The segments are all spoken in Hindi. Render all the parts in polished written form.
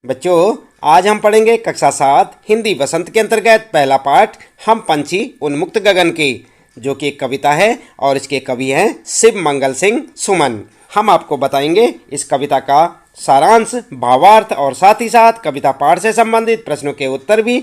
बच्चों, आज हम पढ़ेंगे कक्षा 7 हिंदी वसंत के अंतर्गत पहला पाठ हम पंछी उन्मुक्त गगन के, जो कि एक कविता है और इसके कवि हैं शिव मंगल सिंह सुमन। हम आपको बताएंगे इस कविता का सारांश, भावार्थ और साथ ही साथ कविता पाठ से संबंधित प्रश्नों के उत्तर भी।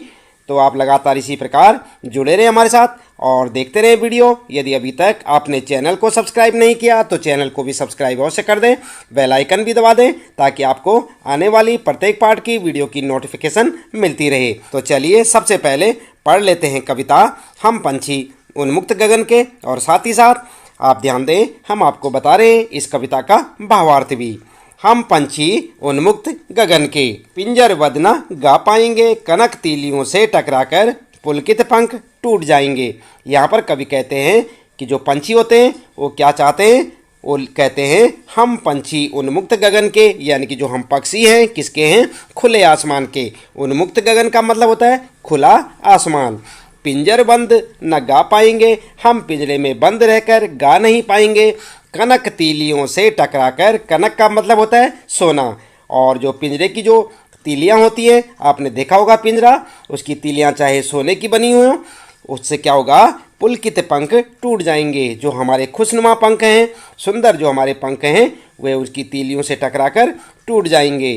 तो आप लगातार इसी प्रकार जुड़े रहें हमारे साथ और देखते रहें वीडियो। यदि अभी तक आपने चैनल को सब्सक्राइब नहीं किया तो चैनल को भी सब्सक्राइब अवश्य कर दें, बेल आइकन भी दबा दें ताकि आपको आने वाली प्रत्येक पाठ की वीडियो की नोटिफिकेशन मिलती रहे। तो चलिए सबसे पहले पढ़ लेते हैं कविता हम पंछी उन्मुक्त गगन के, और साथ ही साथ आप ध्यान दें हम आपको बता रहे हैं इस कविता का भावार्थ भी। हम पंछी उन्मुक्त गगन के, पिंजरबद्ध न गा पाएंगे, कनक तीलियों से टकराकर पुलकित पंख टूट जाएंगे। यहाँ पर कवि कहते हैं कि जो पंछी होते हैं वो क्या चाहते हैं, वो कहते हैं हम पंछी उन्मुक्त गगन के, यानी कि जो हम पक्षी हैं किसके हैं, खुले आसमान के। उन्मुक्त गगन का मतलब होता है खुला आसमान। पिंजर बंद न गा पाएंगे, हम पिंजरे में बंद रहकर गा नहीं पाएंगे। कनक तीलियों से टकराकर, कनक का मतलब होता है सोना, और जो पिंजरे की जो तीलियां होती है, आपने देखा होगा पिंजरा, उसकी तीलियां चाहे सोने की बनी हो, उससे क्या होगा, पुलकित पंख टूट जाएंगे। जो हमारे खुशनुमा पंख हैं, सुंदर जो हमारे पंख हैं, वे उसकी तीलियों से टकराकर टूट जाएंगे।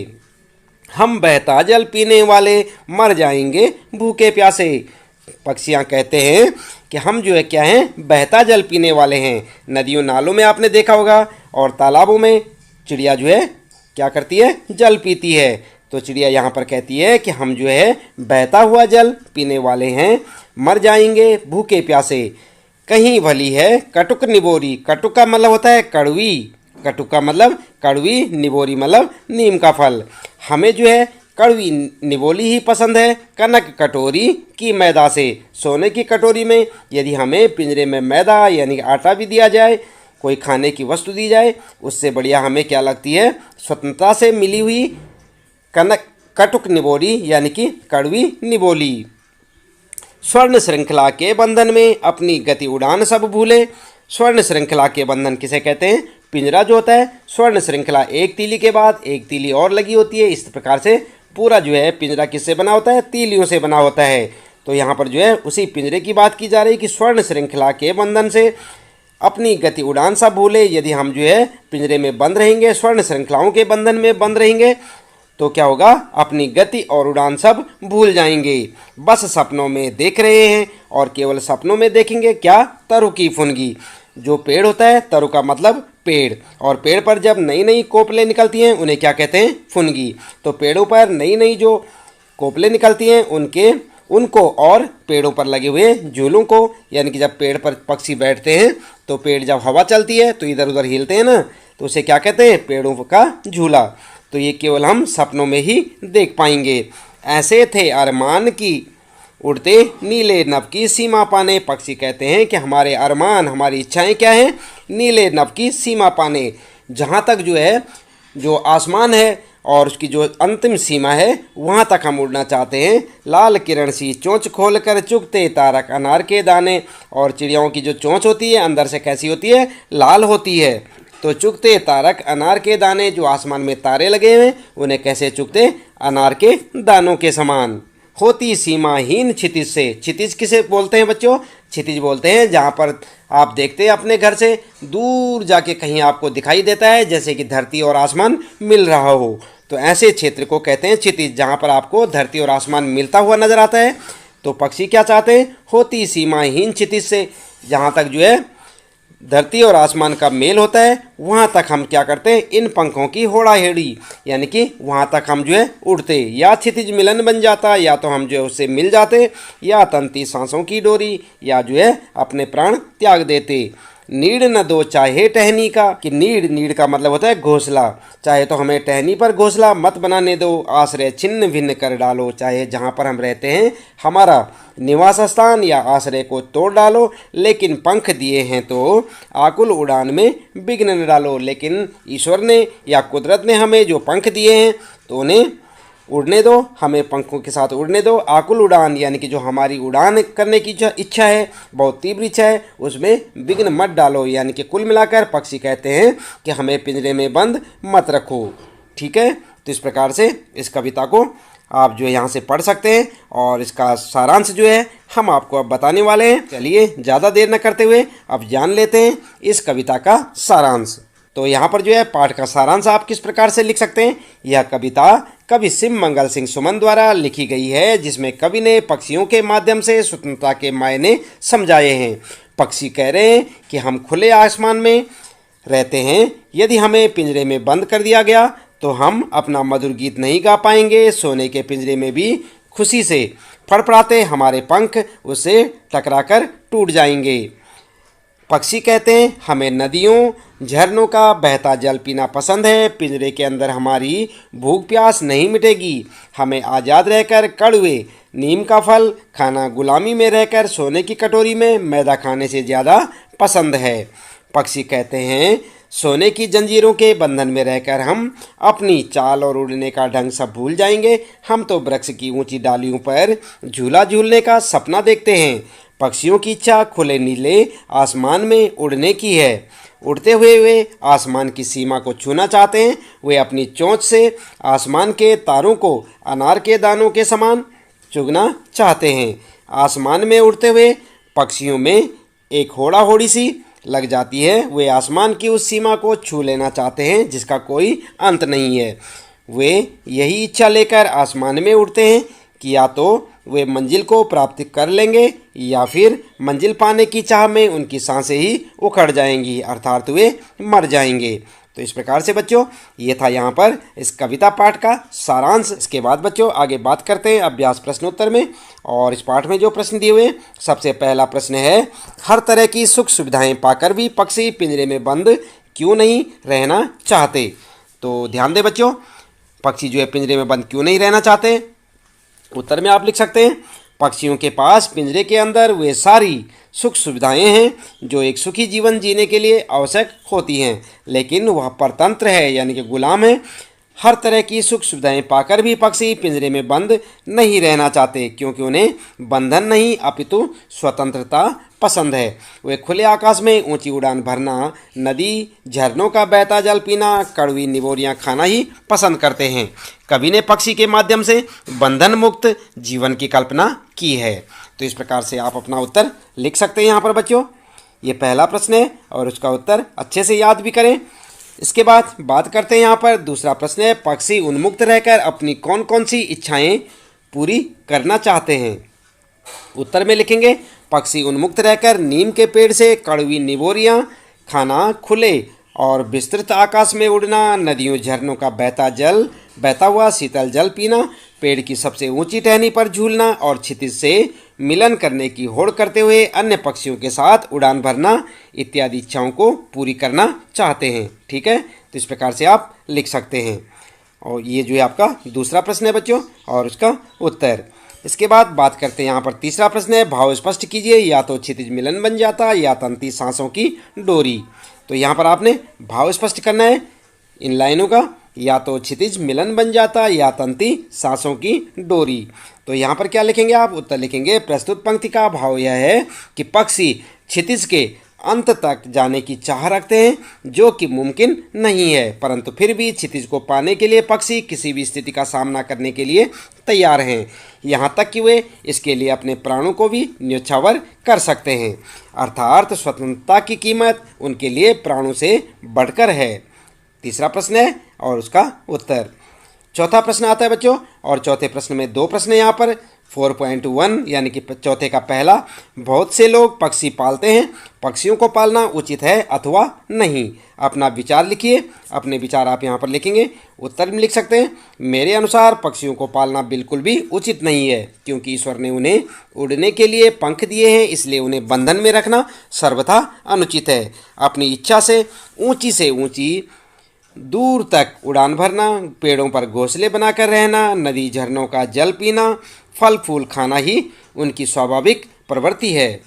हम बहता जल पीने वाले मर जाएंगे भूखे प्यासे। पक्षियाँ कहते हैं कि हम जो है क्या हैं, बहता जल पीने वाले हैं। नदियों नालों में आपने देखा होगा और तालाबों में चिड़िया जो है क्या करती है, जल पीती है। तो चिड़िया यहाँ पर कहती है कि हम जो है बहता हुआ जल पीने वाले हैं, मर जाएंगे भूखे प्यासे। कहीं भली है कटुक निबोरी, कटुक का मतलब होता है कड़वी, कटुक का मतलब कड़वी, निबोरी मतलब नीम का फल। हमें जो है कड़वी निबोली ही पसंद है, कनक कटोरी की मैदा से। सोने की कटोरी में यदि हमें पिंजरे में मैदा यानी आटा भी दिया जाए, कोई खाने की वस्तु दी जाए, उससे बढ़िया हमें क्या लगती है, स्वतंत्रता से मिली हुई कनक कटुक निबोरी यानी कि कड़वी निबोली। स्वर्ण श्रृंखला के बंधन में अपनी गति उड़ान सब भूले। स्वर्ण श्रृंखला के बंधन किसे कहते हैं, पिंजरा जो होता है स्वर्ण श्रृंखला, एक तीली के बाद एक तीली और लगी होती है। इस प्रकार से पूरा जो है पिंजरा किससे बना होता है, तीलियों से बना होता है। तो यहाँ पर जो है उसी पिंजरे की बात की जा रही है कि स्वर्ण श्रृंखला के बंधन से अपनी गति उड़ान सब भूले। यदि हम जो है पिंजरे में बंद रहेंगे, स्वर्ण श्रृंखलाओं के बंधन में बंद रहेंगे, तो क्या होगा, अपनी गति और उड़ान सब भूल जाएंगे। बस सपनों में देख रहे हैं और केवल सपनों में देखेंगे क्या, तरु की फुनगी। जो पेड़ होता है, तरु का मतलब पेड़, और पेड़ पर जब नई नई कोपलें निकलती हैं उन्हें क्या कहते हैं, फुनगी। तो पेड़ों पर नई नई जो कोपलें निकलती हैं उनको और पेड़ों पर लगे हुए झूलों को, यानी कि जब पेड़ पर पक्षी बैठते हैं तो पेड़ जब हवा चलती है तो इधर उधर हिलते हैं ना, तो उसे क्या कहते हैं, पेड़ों का झूला। तो ये केवल हम सपनों में ही देख पाएंगे। ऐसे थे अरमान की उड़ते नीले नभ की सीमा पाने। पक्षी कहते हैं कि हमारे अरमान, हमारी इच्छाएं क्या हैं, नीले नभ की सीमा पाने। जहाँ तक जो है जो आसमान है और उसकी जो अंतिम सीमा है वहाँ तक हम उड़ना चाहते हैं। लाल किरण सी चोंच खोल कर चुगते तारक अनार के दाने। और चिड़ियाओं की जो चोंच होती है अंदर से कैसी होती है, लाल होती है। तो चुगते तारक अनार के दाने, जो आसमान में तारे लगे हुए उन्हें कैसे चुगते, अनार के दानों के समान। होती सीमाहीन क्षितिज से। क्षितिज किसे बोलते हैं बच्चों, क्षितिज बोलते हैं जहाँ पर आप देखते हैं अपने घर से दूर जाके कहीं आपको दिखाई देता है जैसे कि धरती और आसमान मिल रहा हो, तो ऐसे क्षेत्र को कहते हैं क्षितिज, जहाँ पर आपको धरती और आसमान मिलता हुआ नजर आता है। तो पक्षी क्या चाहते हैं, होती सीमाहीन क्षितिज से, जहाँ तक जो है धरती और आसमान का मेल होता है वहाँ तक हम क्या करते हैं, इन पंखों की होड़ा हेड़ी, यानी कि वहाँ तक हम जो है उड़ते। या क्षितिज मिलन बन जाता, या तो हम जो है उससे मिल जाते, या तंती सांसों की डोरी, या जो है अपने प्राण त्याग देते। नीड़ न दो चाहे टहनी का, कि नीड़ का मतलब होता है घोंसला, चाहे तो हमें टहनी पर घोंसला मत बनाने दो, आश्रय छिन्न भिन्न कर डालो, चाहे जहाँ पर हम रहते हैं हमारा निवास स्थान या आश्रय को तोड़ डालो, लेकिन पंख दिए हैं तो आकुल उड़ान में विघ्न न डालो। लेकिन ईश्वर ने या कुदरत ने हमें जो पंख दिए हैं तो उन्हें उड़ने दो, हमें पंखों के साथ उड़ने दो। आकुल उड़ान यानी कि जो हमारी उड़ान करने की जो इच्छा है, बहुत तीव्र इच्छा है, उसमें विघ्न मत डालो। यानी कि कुल मिलाकर पक्षी कहते हैं कि हमें पिंजरे में बंद मत रखो। ठीक है, तो इस प्रकार से इस कविता को आप जो है यहाँ से पढ़ सकते हैं और इसका सारांश जो है हम आपको अब बताने वाले हैं। चलिए ज़्यादा देर न करते हुए अब जान लेते हैं इस कविता का सारांश। तो यहाँ पर जो है पाठ का सारांश आप किस प्रकार से लिख सकते हैं। यह कविता कवि शिव मंगल सिंह सुमन द्वारा लिखी गई है, जिसमें कवि ने पक्षियों के माध्यम से स्वतंत्रता के मायने समझाए हैं। पक्षी कह रहे हैं कि हम खुले आसमान में रहते हैं, यदि हमें पिंजरे में बंद कर दिया गया तो हम अपना मधुर गीत नहीं गा पाएंगे। सोने के पिंजरे में भी खुशी से फड़फड़ाते हमारे पंख उससे टकराकर टूट जाएंगे। पक्षी कहते हैं हमें नदियों झरनों का बहता जल पीना पसंद है, पिंजरे के अंदर हमारी भूख प्यास नहीं मिटेगी। हमें आज़ाद रहकर कड़वे नीम का फल खाना गुलामी में रहकर सोने की कटोरी में मैदा खाने से ज़्यादा पसंद है। पक्षी कहते हैं सोने की जंजीरों के बंधन में रहकर हम अपनी चाल और उड़ने का ढंग सब भूल जाएंगे। हम तो वृक्ष की ऊंची डालियों पर झूला झूलने का सपना देखते हैं। पक्षियों की इच्छा खुले नीले आसमान में उड़ने की है। उड़ते हुए वे आसमान की सीमा को छूना चाहते हैं। वे अपनी चोंच से आसमान के तारों को अनार के दानों के समान चुगना चाहते हैं। आसमान में उड़ते हुए पक्षियों में एक होड़ा होड़ी सी लग जाती है। वे आसमान की उस सीमा को छू लेना चाहते हैं जिसका कोई अंत नहीं है। वे यही इच्छा लेकर आसमान में उड़ते हैं कि या तो वे मंजिल को प्राप्त कर लेंगे या फिर मंजिल पाने की चाह में उनकी सांसें ही उखड़ जाएंगी, अर्थात वे मर जाएंगे। तो इस प्रकार से बच्चों ये था यहाँ पर इस कविता पाठ का सारांश। इसके बाद बच्चों आगे बात करते हैं अभ्यास प्रश्नोत्तर में। और इस पाठ में जो प्रश्न दिए हुए हैं, सबसे पहला प्रश्न है हर तरह की सुख सुविधाएं पाकर भी पक्षी पिंजरे में बंद क्यों नहीं रहना चाहते। तो ध्यान दें बच्चों, पक्षी जो है पिंजरे में बंद क्यों नहीं रहना चाहते। उत्तर में आप लिख सकते हैं पक्षियों के पास पिंजरे के अंदर वे सारी सुख सुविधाएं हैं जो एक सुखी जीवन जीने के लिए आवश्यक होती हैं, लेकिन वह परतंत्र है यानी कि गुलाम है। हर तरह की सुख सुविधाएं पाकर भी पक्षी पिंजरे में बंद नहीं रहना चाहते, क्योंकि उन्हें बंधन नहीं अपितु स्वतंत्रता पसंद है। वे खुले आकाश में ऊंची उड़ान भरना, नदी झरनों का बहता जल पीना, कड़वी निबोरियां खाना ही पसंद करते हैं। कवि ने पक्षी के माध्यम से बंधन मुक्त जीवन की कल्पना की है। तो इस प्रकार से आप अपना उत्तर लिख सकते हैं यहाँ पर बच्चों। ये पहला प्रश्न है और उसका उत्तर अच्छे से याद भी करें। इसके बाद बात करते हैं यहाँ पर दूसरा प्रश्न है पक्षी उन्मुक्त रहकर अपनी कौन कौन सी इच्छाएं पूरी करना चाहते हैं। उत्तर में लिखेंगे पक्षी उन्मुक्त रहकर नीम के पेड़ से कड़वी निबोरियां खाना, खुले और विस्तृत आकाश में उड़ना, नदियों झरनों का बहता हुआ शीतल जल पीना, पेड़ की सबसे ऊंची टहनी पर झूलना और क्षितिज से मिलन करने की होड़ करते हुए अन्य पक्षियों के साथ उड़ान भरना इत्यादि इच्छाओं को पूरी करना चाहते हैं। ठीक है, तो इस प्रकार से आप लिख सकते हैं। और ये जो है आपका दूसरा प्रश्न है बच्चों और उसका उत्तर। इसके बाद बात करते हैं यहाँ पर तीसरा प्रश्न है भाव स्पष्ट कीजिए, या तो क्षितिज मिलन बन जाता या तंती सांसों की डोरी। तो यहाँ पर आपने भाव स्पष्ट करना है इन लाइनों का, या तो क्षितिज मिलन बन जाता या तंती सांसों की डोरी। तो यहाँ पर क्या लिखेंगे आप, उत्तर लिखेंगे प्रस्तुत पंक्ति का भाव यह है कि पक्षी क्षितिज के अंत तक जाने की चाह रखते हैं, जो कि मुमकिन नहीं है, परंतु फिर भी क्षितिज को पाने के लिए पक्षी किसी भी स्थिति का सामना करने के लिए तैयार हैं, यहाँ तक कि वे इसके लिए अपने प्राणों को भी न्योछावर कर सकते हैं। अर्थात स्वतंत्रता की कीमत उनके लिए प्राणों से बढ़कर है। तीसरा प्रश्न है और उसका उत्तर। चौथा प्रश्न आता है बच्चों, और चौथे प्रश्न में दो प्रश्न है यहाँ पर। 4.1 यानी कि चौथे का पहला, बहुत से लोग पक्षी पालते हैं, पक्षियों को पालना उचित है अथवा नहीं। अपना विचार लिखिए, अपने विचार आप यहाँ पर लिखेंगे। उत्तर में लिख सकते हैं मेरे अनुसार पक्षियों को पालना बिल्कुल भी उचित नहीं है, क्योंकि ईश्वर ने उन्हें उड़ने के लिए पंख दिए हैं, इसलिए उन्हें बंधन में रखना सर्वथा अनुचित है। अपनी इच्छा से ऊंची दूर तक उड़ान भरना, पेड़ों पर घोंसले बनाकर रहना, नदी झरनों का जल पीना, फल फूल खाना ही उनकी स्वाभाविक प्रवृत्ति है।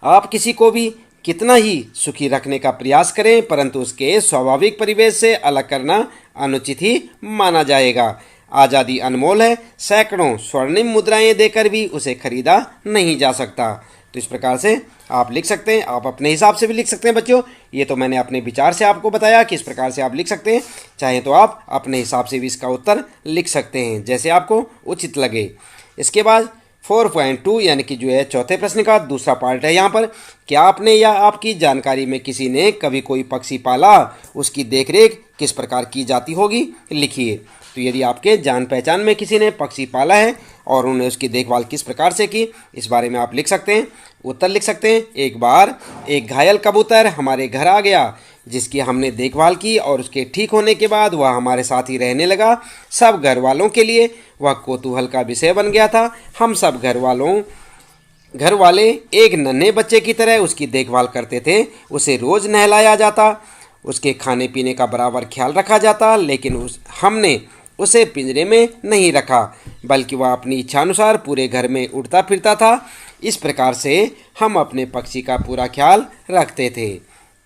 आप किसी को भी कितना ही सुखी रखने का प्रयास करें, परंतु उसके स्वाभाविक परिवेश से अलग करना अनुचित ही माना जाएगा। आज़ादी अनमोल है, सैकड़ों स्वर्णिम मुद्राएं देकर भी उसे खरीदा नहीं जा सकता। तो इस प्रकार से आप लिख सकते हैं। आप अपने हिसाब से भी लिख सकते हैं बच्चों। ये तो मैंने अपने विचार से आपको बताया कि इस प्रकार से आप लिख सकते हैं। चाहे तो आप अपने हिसाब से भी इसका उत्तर लिख सकते हैं, जैसे आपको उचित लगे। इसके बाद 4.2 यानी कि जो है चौथे प्रश्न का दूसरा पार्ट है यहाँ पर, क्या आपने या आपकी जानकारी में किसी ने कभी कोई पक्षी पाला, उसकी देखरेख किस प्रकार की जाती होगी, लिखिए। तो यदि आपके जान पहचान में किसी ने पक्षी पाला है और उन्होंने उसकी देखभाल किस प्रकार से की, इस बारे में आप लिख सकते हैं। उत्तर लिख सकते हैं, एक बार एक घायल कबूतर हमारे घर आ गया जिसकी हमने देखभाल की और उसके ठीक होने के बाद वह हमारे साथ ही रहने लगा। सब घर वालों के लिए वह कौतूहल का विषय बन गया था। हम सब घर वाले एक नन्हे बच्चे की तरह उसकी देखभाल करते थे। उसे रोज़ नहलाया जाता, उसके खाने पीने का बराबर ख्याल रखा जाता, लेकिन हमने उसे पिंजरे में नहीं रखा, बल्कि वह अपनी इच्छानुसार पूरे घर में उड़ता फिरता था। इस प्रकार से हम अपने पक्षी का पूरा ख्याल रखते थे।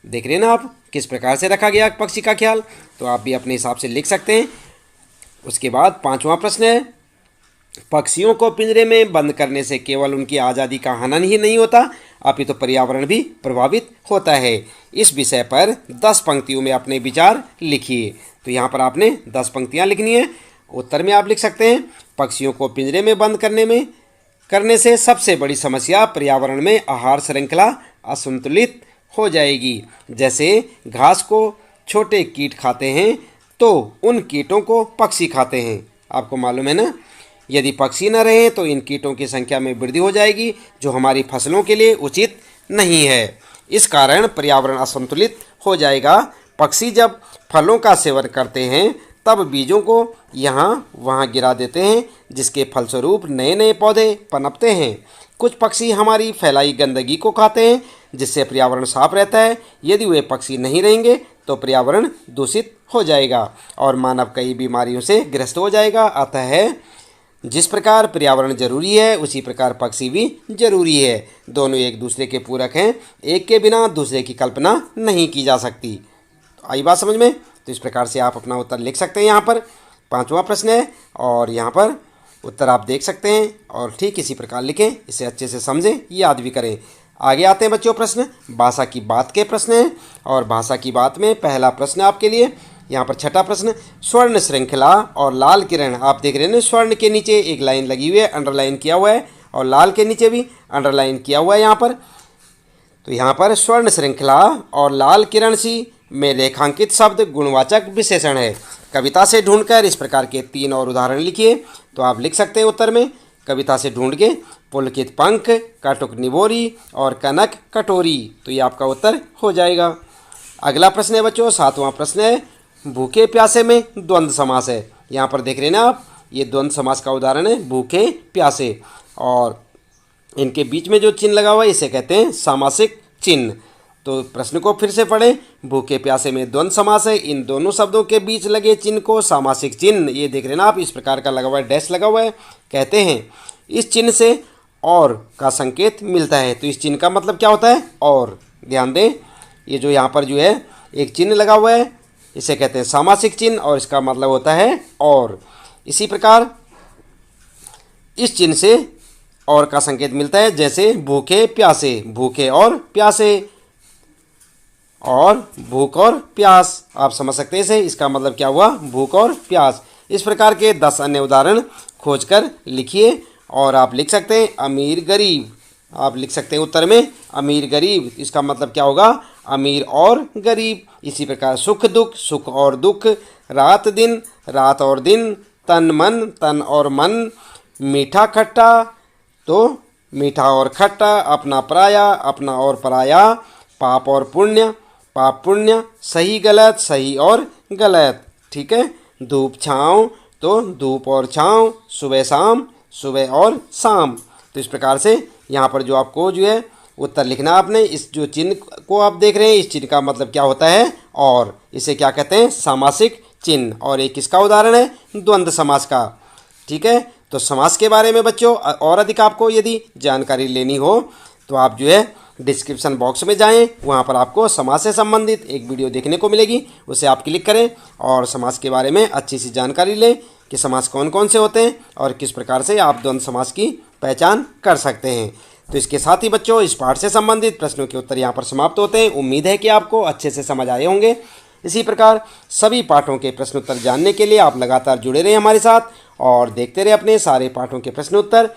देख रहे हैं ना आप किस प्रकार से रखा गया पक्षी का ख्याल। तो आप भी अपने हिसाब से लिख सकते हैं। उसके बाद 5वां प्रश्न है, पक्षियों को पिंजरे में बंद करने से केवल उनकी आज़ादी का हनन ही नहीं होता, अपितु प्रपर्यावरण भी प्रभावित होता है। इस विषय पर 10 पंक्तियों में अपने विचार लिखिए। तो यहाँ पर आपने 10 पंक्तियाँ लिखनी है। उत्तर में आप लिख सकते हैं, पक्षियों को पिंजरे में बंद करने से सबसे बड़ी समस्या पर्यावरण में आहार श्रृंखला असंतुलित हो जाएगी। जैसे घास को छोटे कीट खाते हैं तो उन कीटों को पक्षी खाते हैं। आपको मालूम है ना, यदि पक्षी न रहें तो इन कीटों की संख्या में वृद्धि हो जाएगी, जो हमारी फसलों के लिए उचित नहीं है। इस कारण पर्यावरण असंतुलित हो जाएगा। पक्षी जब फलों का सेवन करते हैं तब बीजों को यहाँ वहाँ गिरा देते हैं, जिसके फलस्वरूप नए नए पौधे पनपते हैं। कुछ पक्षी हमारी फैलाई गंदगी को खाते हैं, जिससे पर्यावरण साफ रहता है। यदि वे पक्षी नहीं रहेंगे तो पर्यावरण दूषित हो जाएगा और मानव कई बीमारियों से ग्रस्त हो जाएगा। अतः जिस प्रकार पर्यावरण जरूरी है, उसी प्रकार पक्षी भी जरूरी है। दोनों एक दूसरे के पूरक हैं, एक के बिना दूसरे की कल्पना नहीं की जा सकती। तो आई बात समझ में। तो इस प्रकार से आप अपना उत्तर लिख सकते हैं। यहाँ पर 5वां प्रश्न है और यहाँ पर उत्तर आप देख सकते हैं और ठीक इसी प्रकार लिखें, इसे अच्छे से समझें, याद भी करें। आगे आते हैं बच्चों प्रश्न, भाषा की बात के प्रश्न हैं और भाषा की बात में पहला प्रश्न आपके लिए यहाँ पर 6ठा प्रश्न, स्वर्ण श्रृंखला और लाल किरण। आप देख रहे हैं स्वर्ण के नीचे एक लाइन लगी हुई है, अंडरलाइन किया हुआ है, और लाल के नीचे भी अंडरलाइन किया हुआ है यहाँ पर। तो यहाँ पर स्वर्ण श्रृंखला और लाल किरण सी में रेखांकित शब्द गुणवाचक विशेषण है। कविता से ढूंढकर इस प्रकार के 3 और उदाहरण लिखिए। तो आप लिख सकते हैं उत्तर में, कविता से ढूंढ के, पुलकित पंख, कटुक निबोरी और कनक कटोरी। तो ये आपका उत्तर हो जाएगा। अगला प्रश्न है बच्चों 7वां प्रश्न है, भूखे प्यासे में द्वंद्व समास है। यहाँ पर देख रहे हैं ना आप, ये द्वंद्व समास का उदाहरण है, भूखे प्यासे, और इनके बीच में जो चिन्ह लगा हुआ है इसे कहते हैं सामासिक चिन्ह। तो प्रश्न को फिर से पढ़ें, भूखे प्यासे में द्वंद्व समास है, इन दोनों शब्दों के बीच लगे चिन्ह को सामासिक चिन्ह, ये देख रहे हैं ना आप, इस प्रकार का लगा हुआ है, डैश लगा हुआ है, कहते हैं। इस चिन्ह से और का संकेत मिलता है। तो इस चिन्ह का मतलब क्या होता है, और। ध्यान दें, ये जो यहाँ पर जो है एक चिन्ह लगा हुआ है, इसे कहते हैं सामासिक चिन्ह और इसका मतलब होता है और। इसी प्रकार इस चिन्ह से और का संकेत मिलता है, जैसे भूखे प्यासे, भूखे और प्यासे, और भूख और प्यास। आप समझ सकते हैं इसे, इसका मतलब क्या हुआ, भूख और प्यास। इस प्रकार के 10 अन्य उदाहरण खोजकर लिखिए और आप लिख सकते हैं अमीर गरीब। आप लिख सकते हैं उत्तर में अमीर गरीब, इसका मतलब क्या होगा, अमीर और गरीब। इसी प्रकार सुख दुख, सुख और दुख, रात दिन, रात और दिन, तन मन, तन और मन, मीठा खट्टा, तो मीठा और खट्टा, अपना पराया, अपना और पराया, पाप और पुण्य, पाप पुण्य, सही गलत, सही और गलत। ठीक है, धूप छाँव, तो धूप और छाँव, सुबह शाम, सुबह और शाम। तो इस प्रकार से यहाँ पर जो आपको जो है उत्तर लिखना आपने, इस जो चिन्ह को आप देख रहे हैं, इस चिन्ह का मतलब क्या होता है, और। इसे क्या कहते हैं, सामासिक चिन्ह। और एक किसका उदाहरण है, द्वंद्व समास का। ठीक है, तो समास के बारे में बच्चों और अधिक आपको यदि जानकारी लेनी हो तो आप जो है डिस्क्रिप्शन बॉक्स में जाएं, वहां पर आपको समास से संबंधित एक वीडियो देखने को मिलेगी, उसे आप क्लिक करें और समास के बारे में अच्छी सी जानकारी लें कि समास कौन कौन से होते हैं और किस प्रकार से आप द्वंद्व समास की पहचान कर सकते हैं। तो इसके साथ ही बच्चों इस पाठ से संबंधित प्रश्नों के उत्तर यहाँ पर समाप्त होते हैं। उम्मीद है कि आपको अच्छे से समझ आए होंगे। इसी प्रकार सभी पाठों के प्रश्नोत्तर जानने के लिए आप लगातार जुड़े रहें हमारे साथ और देखते रहे अपने सारे पाठों के प्रश्नोत्तर।